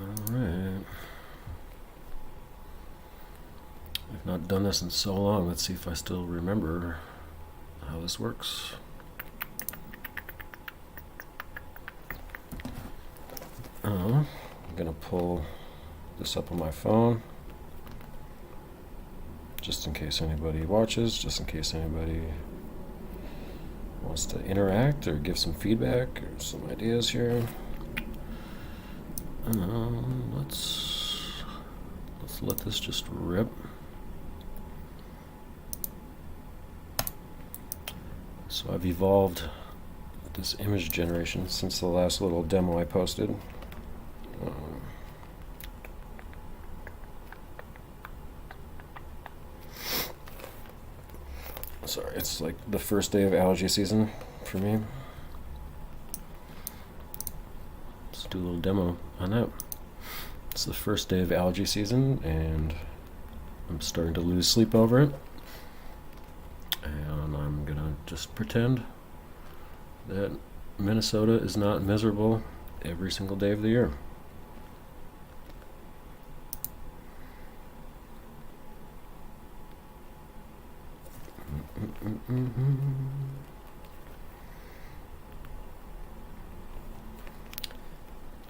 Alright. I've not done this in so long. Let's see if I still remember how this works. I'm gonna pull this up on my phone just in case anybody watches, just in case anybody wants to interact or give some feedback or some ideas here. Let's let this just rip. So I've evolved this image generation since the last little demo I posted. Sorry, it's like the first day of allergy season for me. Let's do a little demo on that. It's the first day of allergy season, and I'm starting to lose sleep over it. And I'm gonna just pretend that Minnesota is not miserable every single day of the year.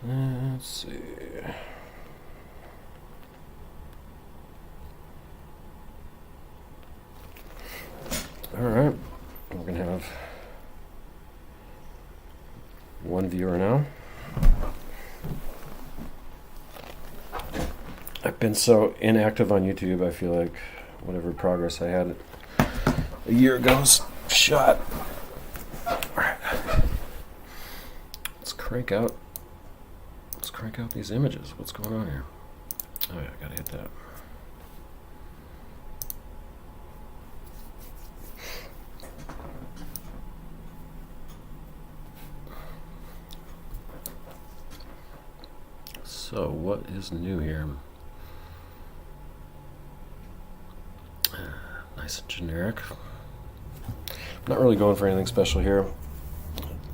Let's see. All right, we're gonna have one viewer now. I've been so inactive on YouTube, I feel like whatever progress I had a year ago's shot. All right, let's crank out these images. What's going on here? Oh yeah, I gotta hit that. So what is new here? Nice and generic. I'm not really going for anything special here.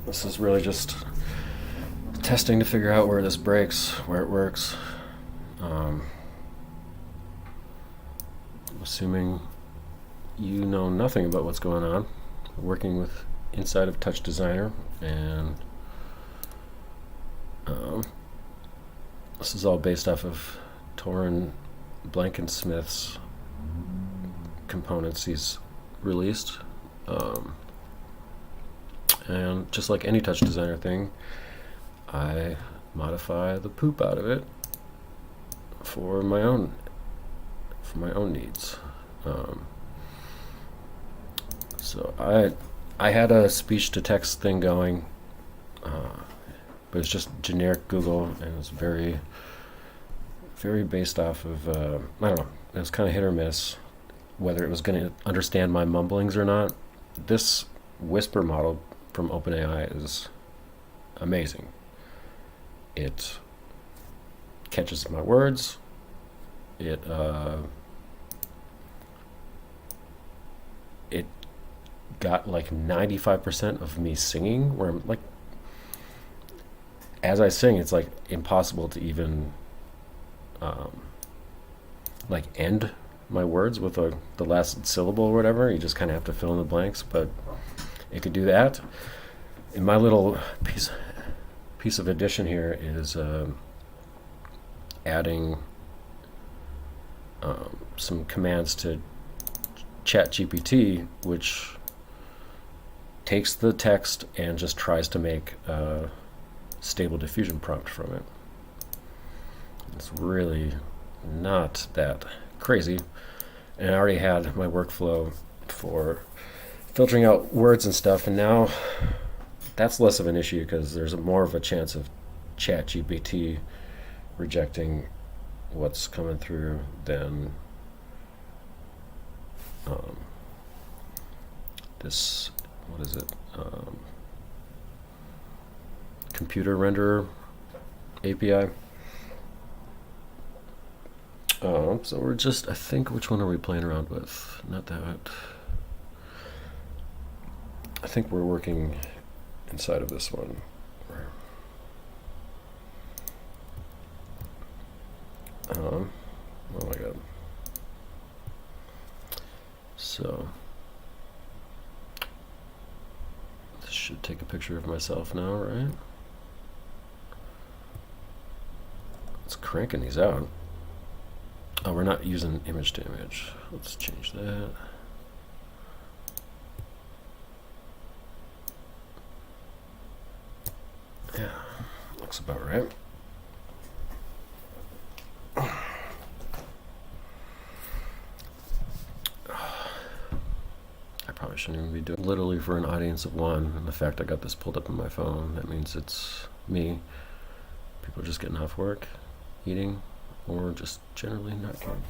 This is really just testing to figure out where this breaks, where it works. I'm assuming you know nothing about what's going on. I'm working with inside of TouchDesigner, and this is all based off of Torrin Blankensmith's components he's released. And just like any TouchDesigner thing, I modify the poop out of it for my own needs. So I had a speech to text thing going, but it's just generic Google, and it's very based off of I don't know. It was kind of hit or miss whether it was going to understand my mumblings or not. This whisper model from OpenAI is amazing. It catches my words. It got like 95% of me singing, where I'm like, as I sing, it's like impossible to even like end my words with the last syllable or whatever. You just kind of have to fill in the blanks, but it could do that. And my little piece of addition here is adding some commands to ChatGPT, which takes the text and just tries to make a stable diffusion prompt from it. It's really not that crazy. And I already had my workflow for filtering out words and stuff, and now that's less of an issue because there's more of a chance of ChatGPT rejecting what's coming through than this, what is it, computer renderer API. So we're just, I think, which one are we playing around with? Not that. I think we're working inside of this one. Oh my god. So this should take a picture of myself now, right? It's cranking these out. Oh, we're not using image to image. Let's change that. Yeah, looks about right. I probably shouldn't even be doing literally for an audience of one. And the fact I got this pulled up on my phone, that means it's me. People are just getting off work, eating, or just generally not caring,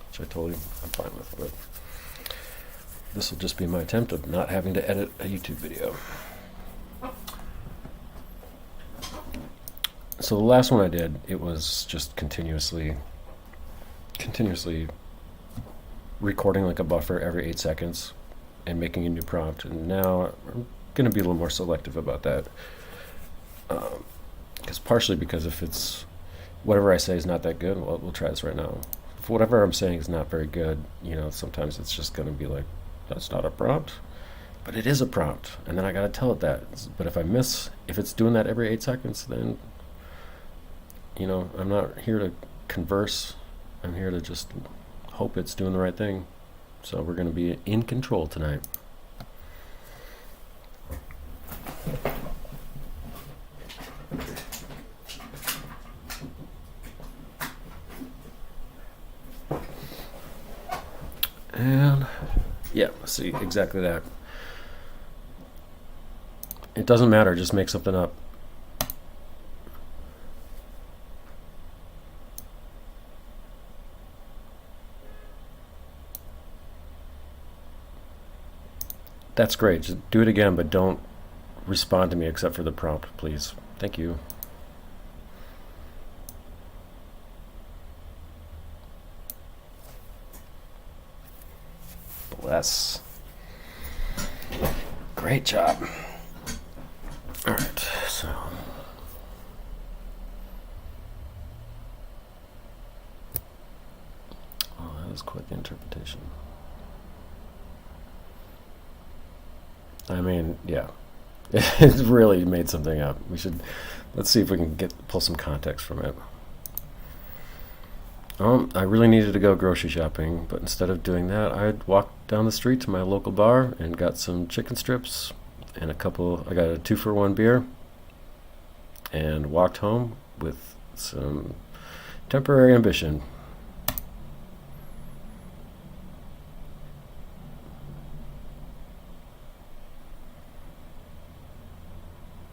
which I told you I'm fine with. But this will just be my attempt of not having to edit a YouTube video. So the last one I did, it was just continuously recording like a buffer every 8 seconds and making a new prompt. And now I'm going to be a little more selective about that. Partially because if it's whatever I say is not that good, well, we'll try this right now. If whatever I'm saying is not very good, you know, sometimes it's just going to be like, that's not a prompt. But it is a prompt, and then I got to tell it that. But if it's doing that every 8 seconds, then, you know, I'm not here to converse. I'm here to just hope it's doing the right thing. So we're going to be in control tonight. And yeah, see, exactly that. It doesn't matter, just make something up. That's great. Just do it again, but don't respond to me except for the prompt, please. Thank you. Bless. Great job. All right, so. Oh, that was quite the interpretation. I mean, yeah, it really made something up. Let's see if we can pull some context from it. I really needed to go grocery shopping, but instead of doing that, I walked down the street to my local bar and got some chicken strips and I got a 2-for-1 beer and walked home with some temporary ambition.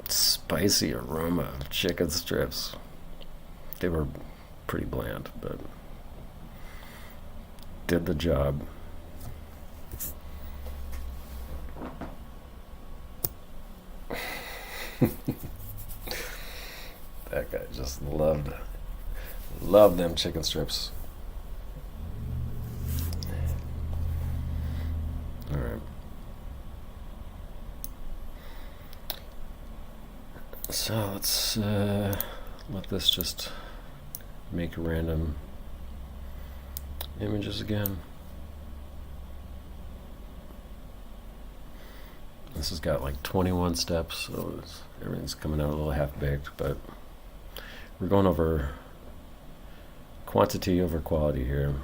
Spicy aroma of chicken strips. They were pretty bland, but did the job. That guy just loved them chicken strips. All right. So let's let this just make random images again. This has got like 21 steps, so everything's coming out a little half-baked, but we're going over quantity over quality here.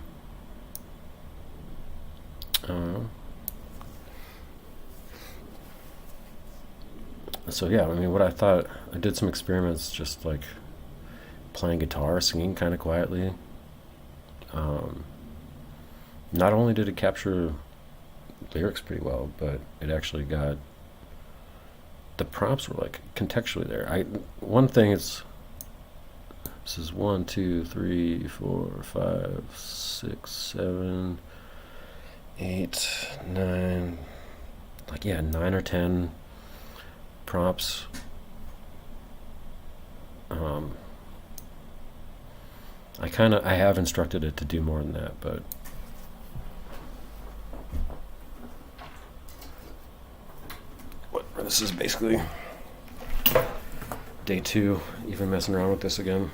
So yeah, I mean, what I thought, I did some experiments just like playing guitar, singing kind of quietly. Not only did it capture lyrics pretty well, but it actually got, the prompts were like contextually there. One thing is, this is 1, 2, 3, 4, 5, 6, 7, 8, 9, like, yeah, 9 or 10 prompts. I have instructed it to do more than that, but this is basically day 2, even messing around with this again.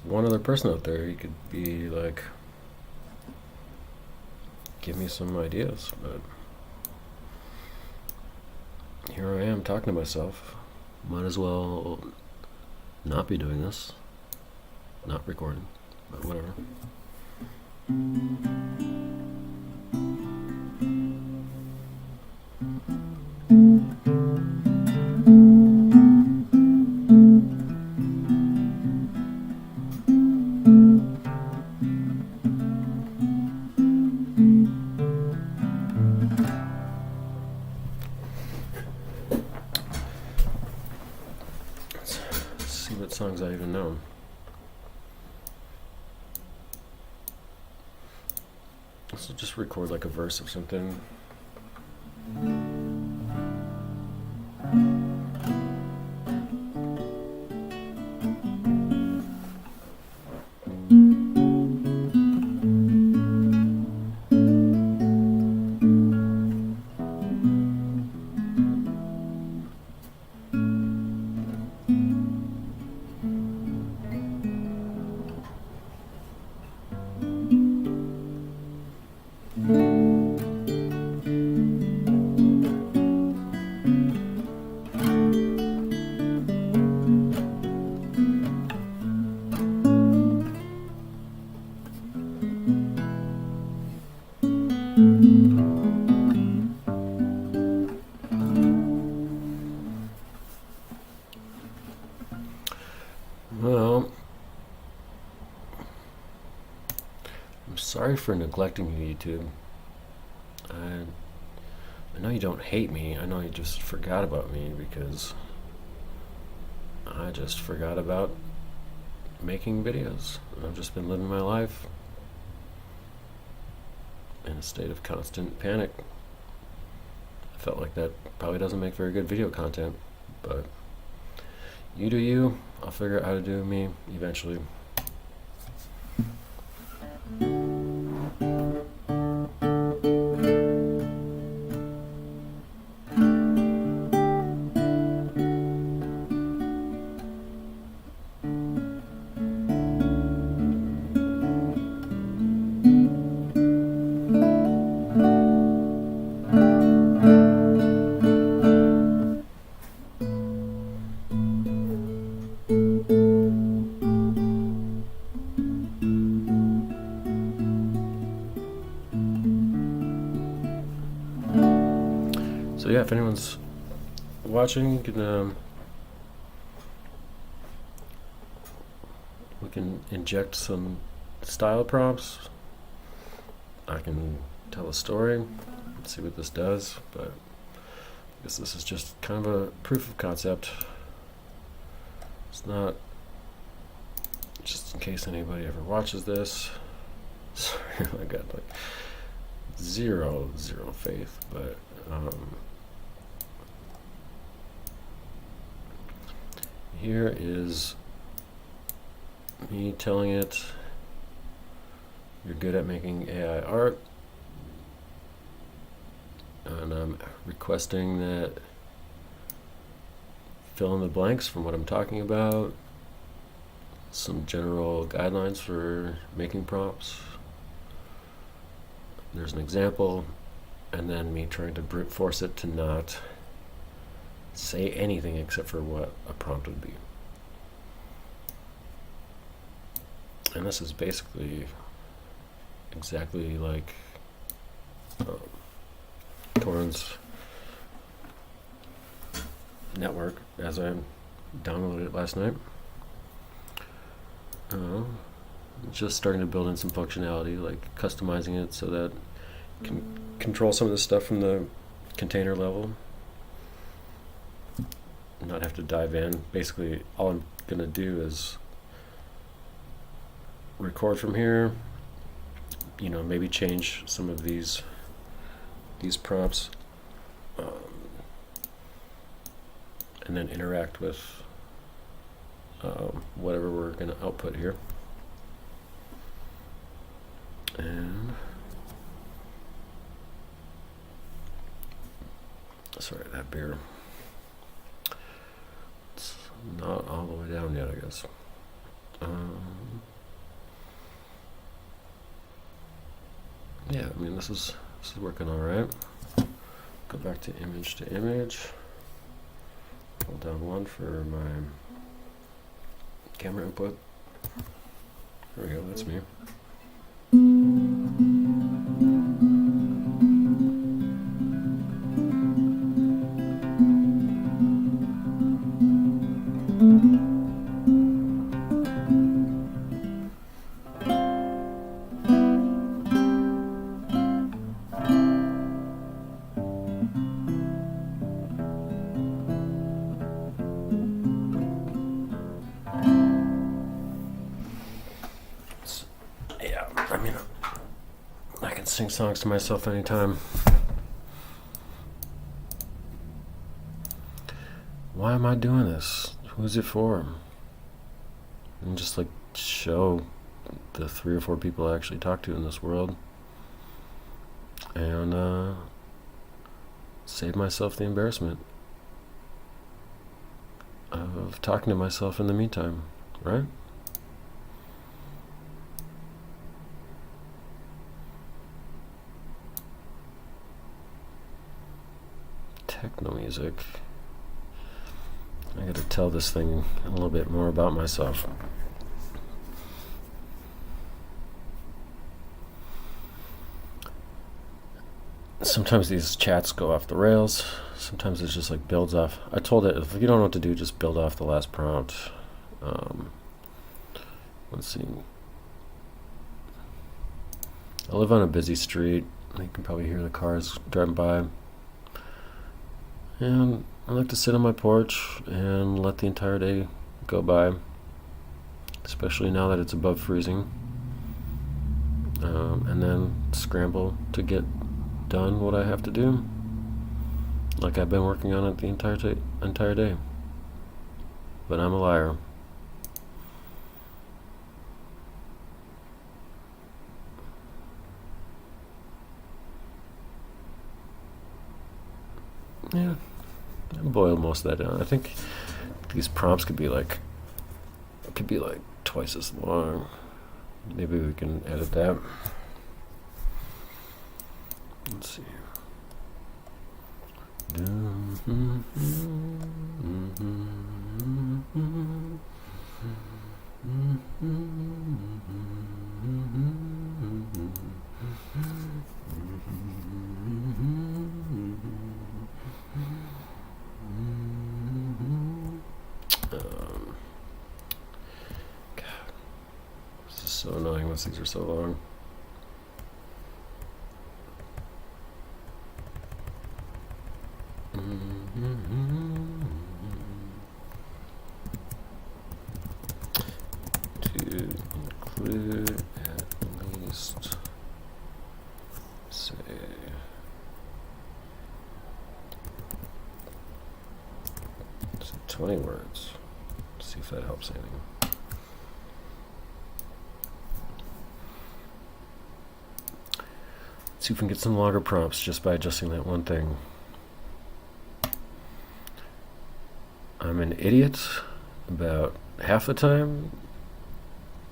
one other person out there, he could be like, give me some ideas, but here I am talking to myself. Might as well not be doing this, not recording, but whatever. What songs I even know. So just record like a verse of something. Well, I'm sorry for neglecting you, YouTube. I know you don't hate me. I know you just forgot about me because I just forgot about making videos. I've just been living my life in a state of constant panic. I felt like that probably doesn't make very good video content, but you do you. I'll figure out how to do me eventually. So yeah, if anyone's watching, you can we can inject some style prompts. I can tell a story and see what this does, but I guess this is just kind of a proof of concept. It's not, just in case anybody ever watches this. Sorry, I got like zero faith, but here is me telling it you're good at making AI art, and I'm requesting that fill in the blanks from what I'm talking about, some general guidelines for making prompts. There's an example, and then me trying to brute force it to not say anything except for what a prompt would be. And this is basically exactly like Torrent's network as I downloaded it last night. Just starting to build in some functionality, like customizing it so that it can control some of this stuff from the container level, not have to dive in. Basically, all I'm going to do is record from here, you know, maybe change some of these prompts, and then interact with whatever we're going to output here. And sorry, that beer, it's not all the way down yet, I guess. yeah, I mean, this is working all right. Go back to image. Hold down 1 for my camera input. There we go, that's me. Yeah, I mean, I can sing songs to myself anytime. Why am I doing this? Who's it for? And just like show the 3 or 4 people I actually talk to in this world, and save myself the embarrassment of talking to myself in the meantime, right? Techno music. I gotta tell this thing a little bit more about myself. Sometimes these chats go off the rails. Sometimes it's just like builds off. I told it, if you don't know what to do, just build off the last prompt. Let's see. I live on a busy street. You can probably hear the cars driving by. And I like to sit on my porch and let the entire day go by, especially now that it's above freezing, and then scramble to get done what I have to do, like I've been working on it the entire day. But I'm a liar. Yeah, I boiled most of that down. I think these prompts could be like twice as long. Maybe we can edit that. Let's see. This is so annoying once these are so long. To include at least, say, 20 words. See if that helps anything. See if we can get some longer prompts just by adjusting that one thing. I'm an idiot about half the time,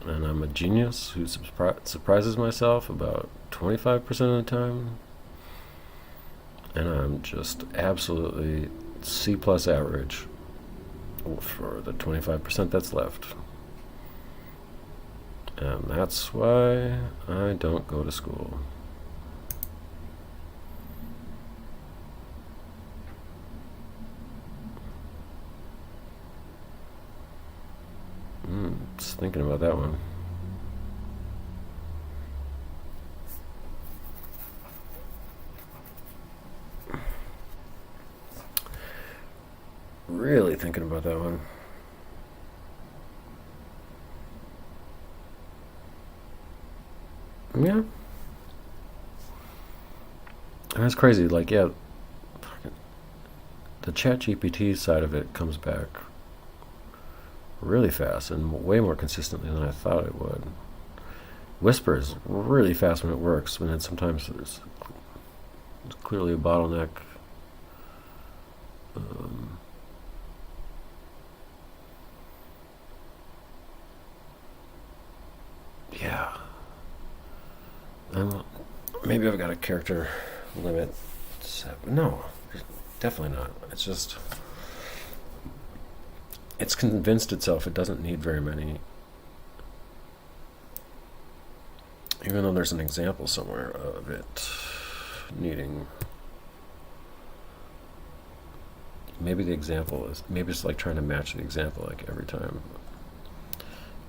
and I'm a genius who surprises myself about 25% of the time, and I'm just absolutely C+ average for the 25% that's left. And that's why I don't go to school. Just thinking about that one. Really thinking about that one. Yeah. And that's crazy. Like, yeah, the ChatGPT side of it comes back really fast and way more consistently than I thought it would. Whisper is really fast when it works, and then sometimes there's clearly a bottleneck. Yeah. Maybe I've got a character limit. No, definitely not. It's just, it's convinced itself it doesn't need very many. Even though there's an example somewhere of it needing. Maybe the example is, maybe it's like trying to match the example like every time.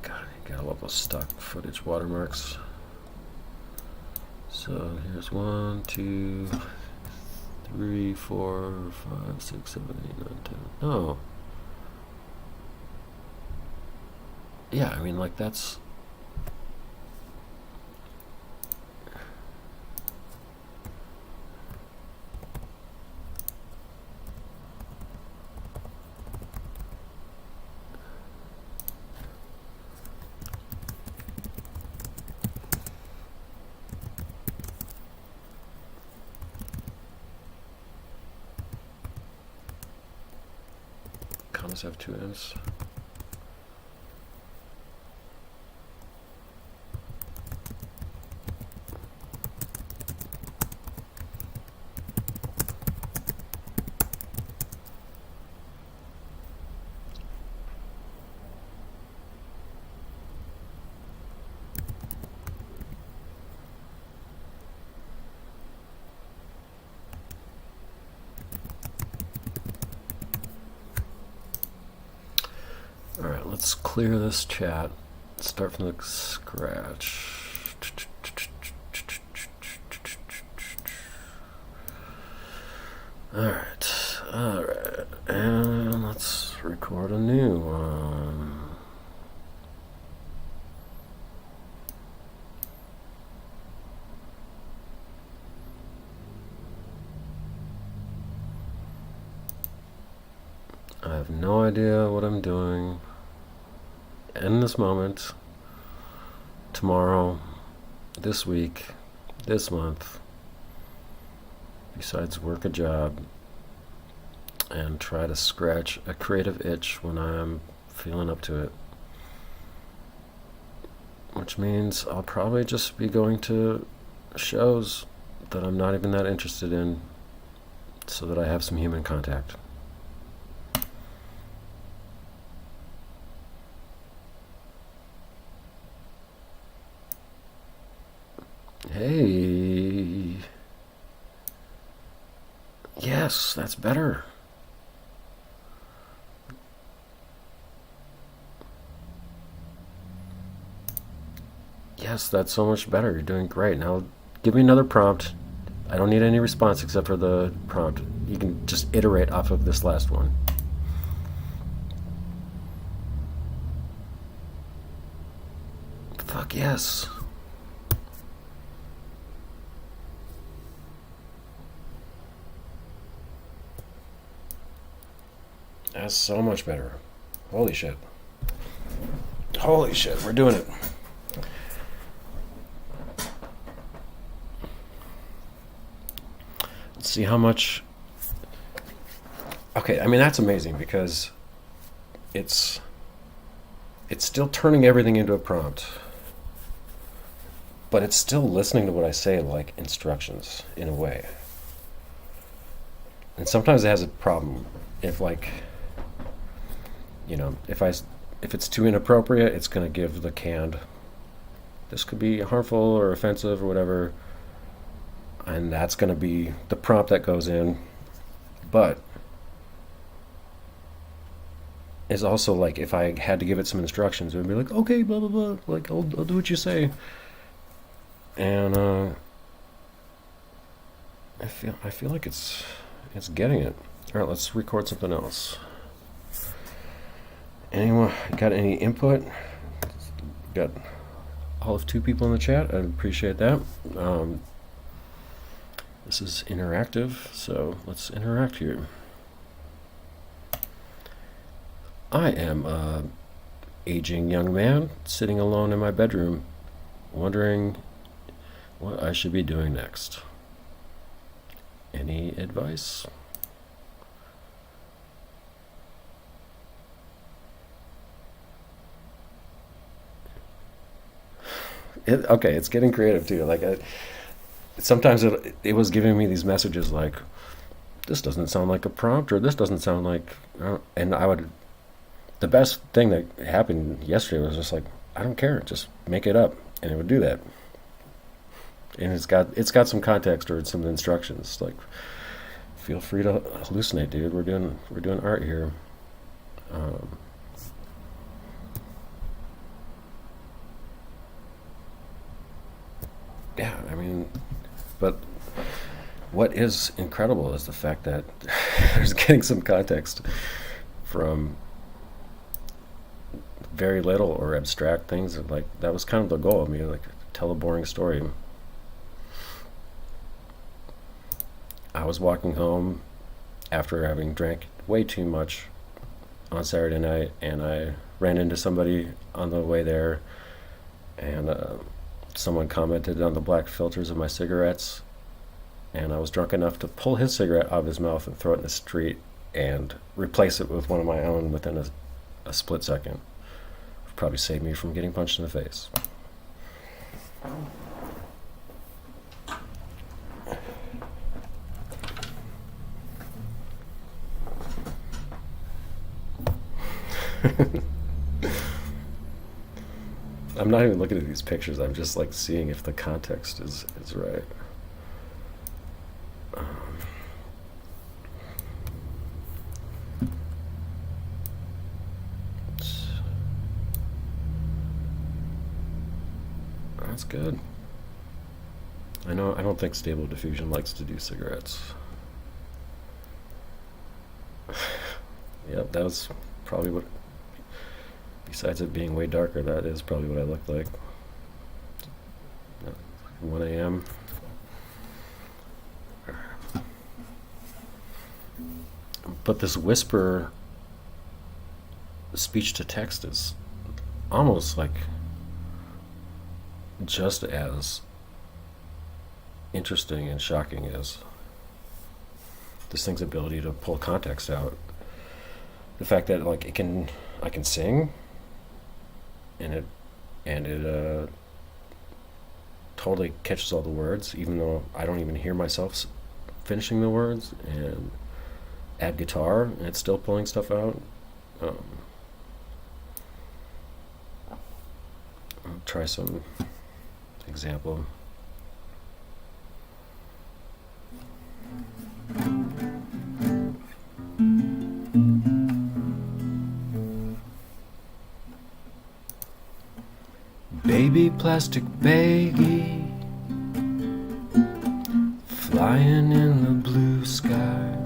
God, you gotta love those stock footage watermarks. So here's 1, 2, 3, 4, 5, 6, 7, 8, 9, 10. Oh. Yeah, I mean, like, that's. Commas have two ends. All right, let's clear this chat. Start from the scratch. All right, and let's record a new one. I have no idea what I'm doing in this moment, tomorrow, this week, this month, besides work a job and try to scratch a creative itch when I'm feeling up to it. Which means I'll probably just be going to shows that I'm not even that interested in so that I have some human contact. Hey. Yes, that's better. Yes, that's so much better. You're doing great. Now give me another prompt. I don't need any response except for the prompt. You can just iterate off of this last one. Fuck yes. That's so much better. Holy shit. Holy shit, we're doing it. Let's see how much. Okay, I mean, that's amazing because it's still turning everything into a prompt, but it's still listening to what I say like instructions in a way. And sometimes it has a problem if, like, you know, if it's too inappropriate, it's going to give the canned, this could be harmful or offensive or whatever, and that's going to be the prompt that goes in. But it's also like, if I had to give it some instructions, it would be like, okay, blah blah blah, like I'll do what you say. And I feel like it's getting it. All right, let's record something else. Anyone got any input? Got all of 2 people in the chat. I appreciate that. This is interactive, so let's interact here. I am a aging young man sitting alone in my bedroom, wondering what I should be doing next. Any advice? Okay, it's getting creative too. Like, sometimes it was giving me these messages like, this doesn't sound like a prompt, or this doesn't sound like, and I would, the best thing that happened yesterday was just like, I don't care, just make it up, and it would do that. And it's got some context or some instructions. Like, feel free to hallucinate, dude. We're doing art here. Yeah, I mean, but what is incredible is the fact that there's getting some context from very little or abstract things. Like, that was kind of the goal of me, like, tell a boring story. I was walking home after having drank way too much on Saturday night, and I ran into somebody on the way there, and someone commented on the black filters of my cigarettes, and I was drunk enough to pull his cigarette out of his mouth and throw it in the street and replace it with one of my own within a split second. Probably saved me from getting punched in the face. I'm not even looking at these pictures. I'm just like seeing if the context is right. That's good. I don't think Stable Diffusion likes to do cigarettes. Yep, that was probably what, besides it being way darker, that is probably what I looked like. 1 a.m. But this whisper speech to text is almost like just as interesting and shocking as this thing's ability to pull context out. The fact that like I can sing, and it totally catches all the words, even though I don't even hear myself finishing the words, and add guitar, and it's still pulling stuff out. I'll try some example. Baby plastic baggie, flying in the blue sky,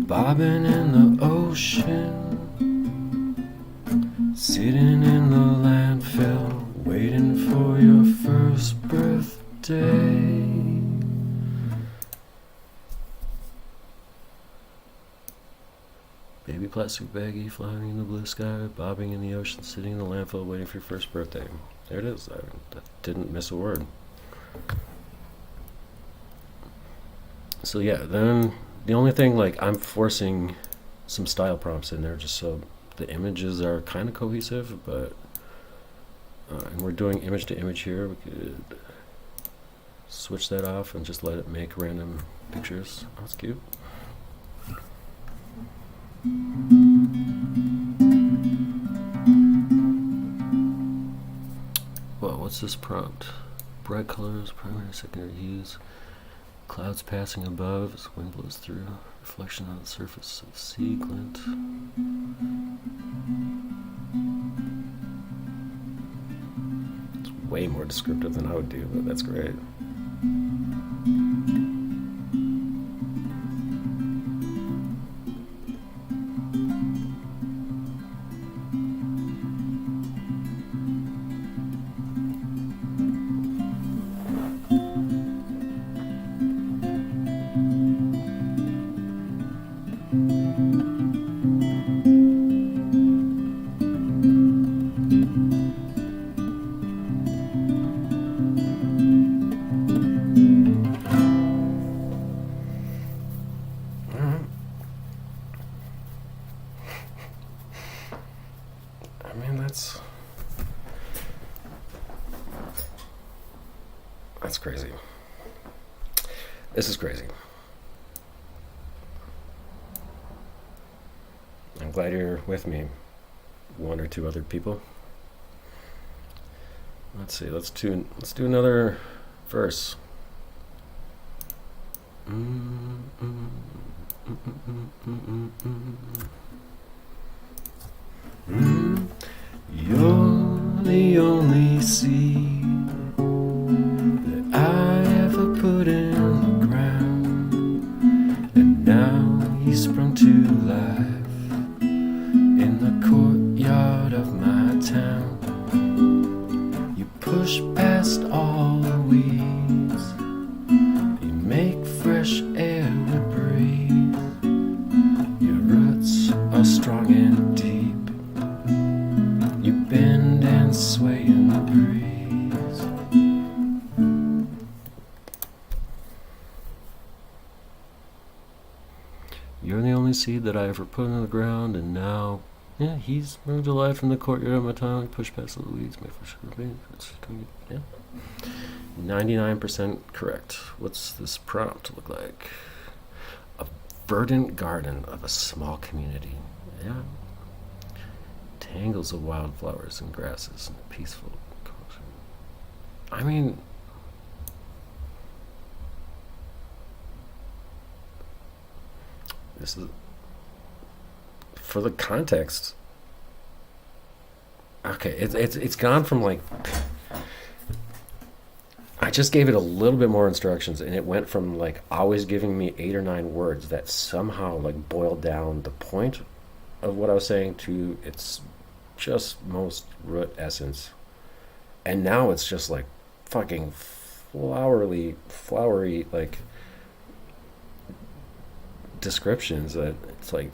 bobbing in the ocean, sitting in the landfill, waiting for your first birthday. Baby plastic baggie, flying in the blue sky, bobbing in the ocean, sitting in the landfill, waiting for your first birthday. There it is. I didn't miss a word. So yeah, then the only thing, like, I'm forcing some style prompts in there just so the images are kind of cohesive, but and we're doing image to image here. We could switch that off and just let it make random pictures. Oh, that's cute. Whoa, what's this prompt? Bright colors, primary, secondary hues, clouds passing above as wind blows through, reflection on the surface of sea glint. It's way more descriptive than I would do, but that's great. That's crazy. This is crazy. I'm glad you're with me. One or two other people. Let's see. Let's do another verse. You're the only seed that I ever put in the ground, and now you sprung to life in the courtyard of my town. You push past all the weeds, you make fresh air we breathe. Your roots are strong and deep, you bend and sway in the breeze. You're the only seed that I ever put in the ground, and now, yeah, he's moved to life in the courtyard of my town. Push past the weeds, make for sure. Yeah, 99% correct. What's this prompt look like? A verdant garden of a small community. Yeah. Tangles of wildflowers and grasses and peaceful culture. I mean, this is for the context. Okay, it's gone from like, I just gave it a little bit more instructions, and it went from like always giving me 8 or 9 words that somehow like boiled down the point of what I was saying to its just most root essence. And now it's just like fucking flowery like descriptions that it's like,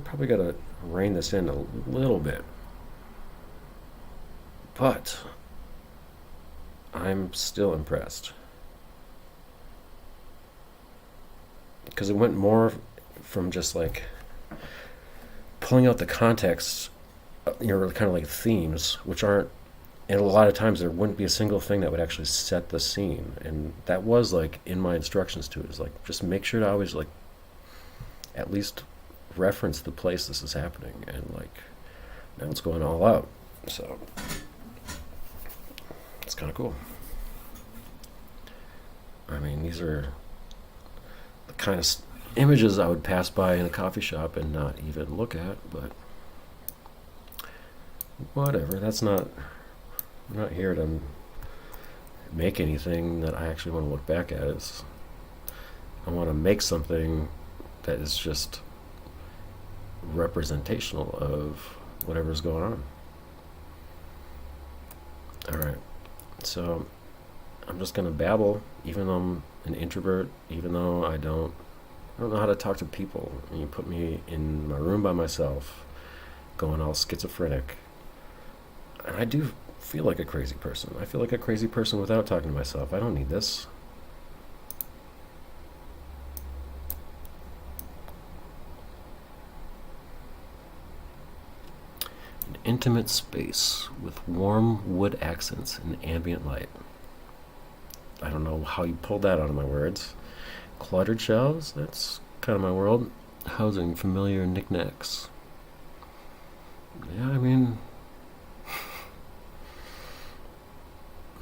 probably gotta rein this in a little bit. But I'm still impressed, because it went more from just like pulling out the context, kind of like themes, which aren't, and a lot of times there wouldn't be a single thing that would actually set the scene. And that was like in my instructions to it, is like, just make sure to always like at least reference the place this is happening. And like, now it's going all out, so it's kind of cool. I mean, these are the kind of images I would pass by in a coffee shop and not even look at, but whatever. I'm not here to make anything that I actually want to look back at. I want to make something that is just representational of whatever's going on. Alright, so I'm just going to babble, even though I'm an introvert, even though I don't know how to talk to people. And you put me in my room by myself, going all schizophrenic. And I do feel like a crazy person. I feel like a crazy person without talking to myself. I don't need this. An intimate space with warm wood accents and ambient light. I don't know how you pulled that out of my words. Cluttered shelves, that's kind of my world. Housing familiar knickknacks. Yeah, I mean,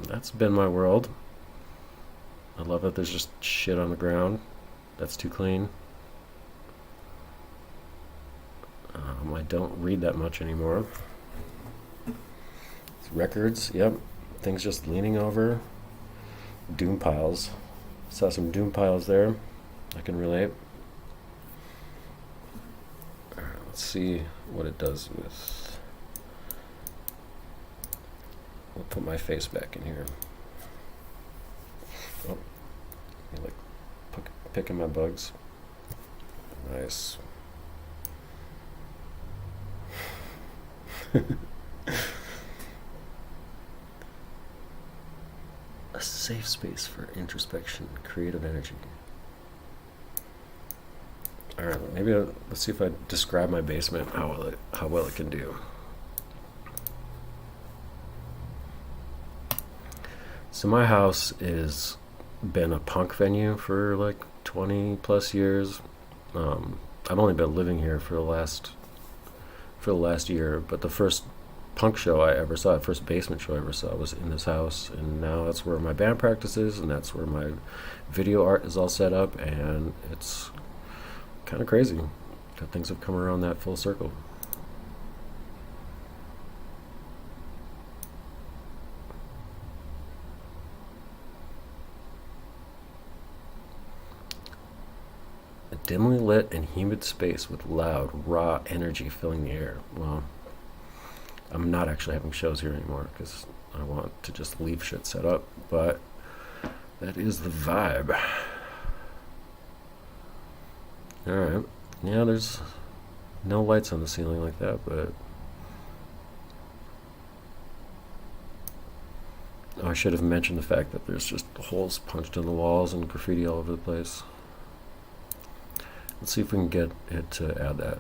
that's been my world. I love that there's just shit on the ground that's too clean. I don't read that much anymore. Records, yep. Things just leaning over. Doom piles. Saw some doom piles there. I can relate. Alright, let's see what it does with... I'll put my face back in here. Oh, I like picking my bugs. Nice. A safe space for introspection, creative energy. Alright, maybe let's see if I describe my basement, how well it can do. So my house is been a punk venue for like 20 plus years. I've only been living here for the last year, but the first punk show I ever saw, the first basement show I ever saw, was in this house, and now that's where my band practices, and that's where my video art is all set up, and it's kind of crazy that things have come around that full circle. A dimly lit and humid space with loud, raw energy filling the air. Well, I'm not actually having shows here anymore because I want to just leave shit set up, but that is the vibe. Alright. Yeah, there's no lights on the ceiling like that, but I should have mentioned the fact that there's just holes punched in the walls and graffiti all over the place. Let's see if we can get it to add that.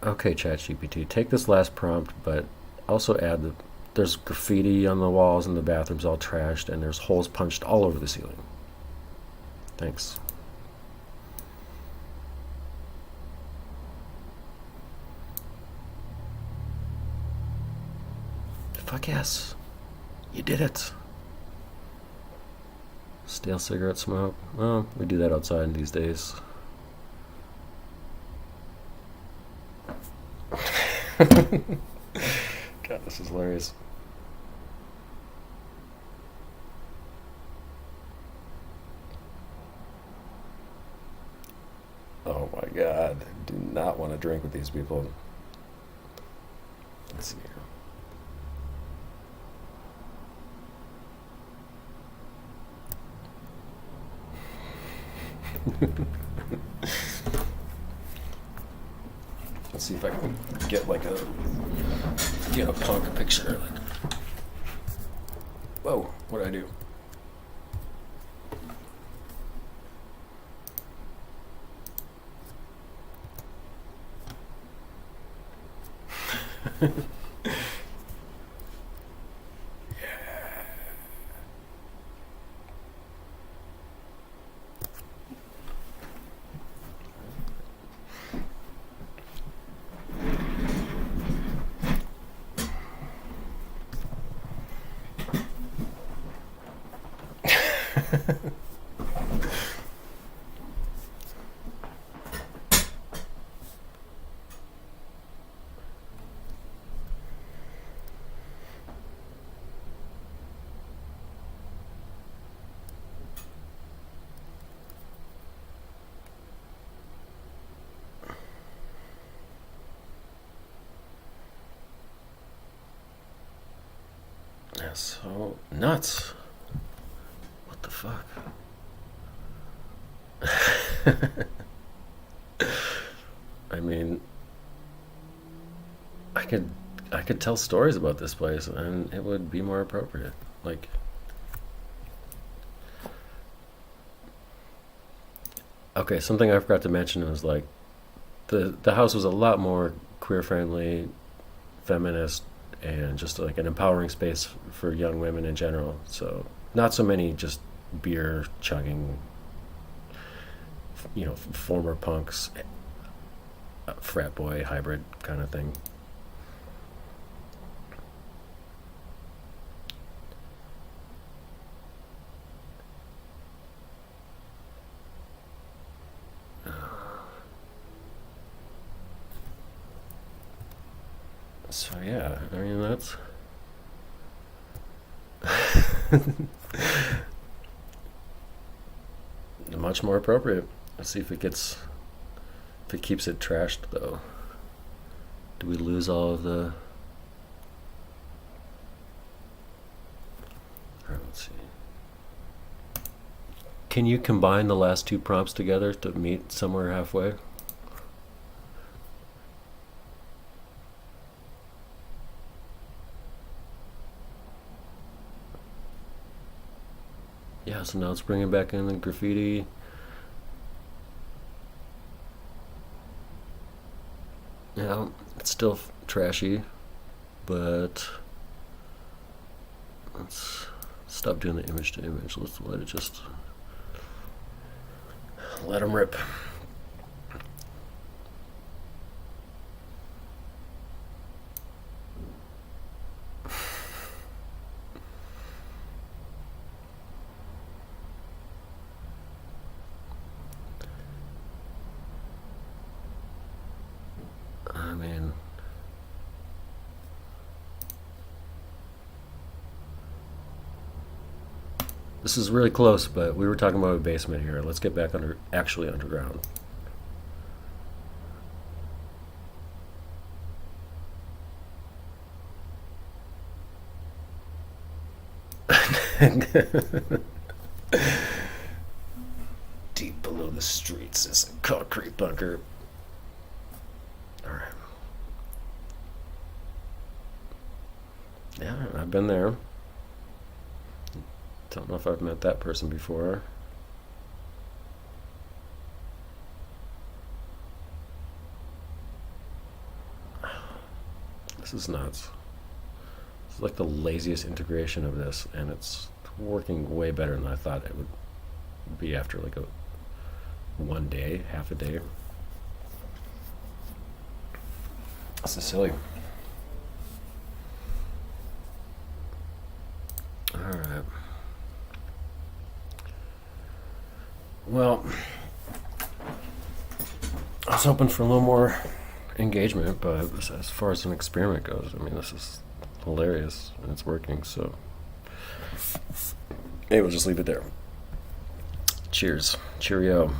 Okay, ChatGPT, take this last prompt, but also add that there's graffiti on the walls and the bathroom's all trashed, and there's holes punched all over the ceiling. Thanks. Fuck yes. You did it. Stale cigarette smoke. Well, we do that outside these days. God, this is hilarious. Oh my god. I do not want to drink with these people. Let's see here. Let's see if I can get a punk picture. Whoa, what did I do? That's so nuts. What the fuck? I mean, I could tell stories about this place and it would be more appropriate. Like, okay, something I forgot to mention was like the house was a lot more queer friendly, feminist, and just like an empowering space for young women in general. So not so many just beer chugging, former punks, frat boy hybrid kind of thing. So yeah, I mean that's much more appropriate. Let's see if it keeps it trashed though. Do we lose all of the? Alright, let's see. Can you combine the last two prompts together to meet somewhere halfway? Yeah, so now it's bringing back in the graffiti. Yeah, it's still trashy, but Let's stop doing the image to image. Let's let it just let them rip. I mean, this is really close, but we were talking about a basement here. Let's get back actually underground. Deep below the streets is a concrete bunker. All right. Yeah, I've been there. Don't know if I've met that person before. This is nuts. It's like the laziest integration of this, and it's working way better than I thought it would be after like one day, half a day. This is silly. All right. Well, I was hoping for a little more engagement, but as far as an experiment goes, I mean, this is hilarious and it's working, so maybe we'll just leave it there. Cheers. Cheerio.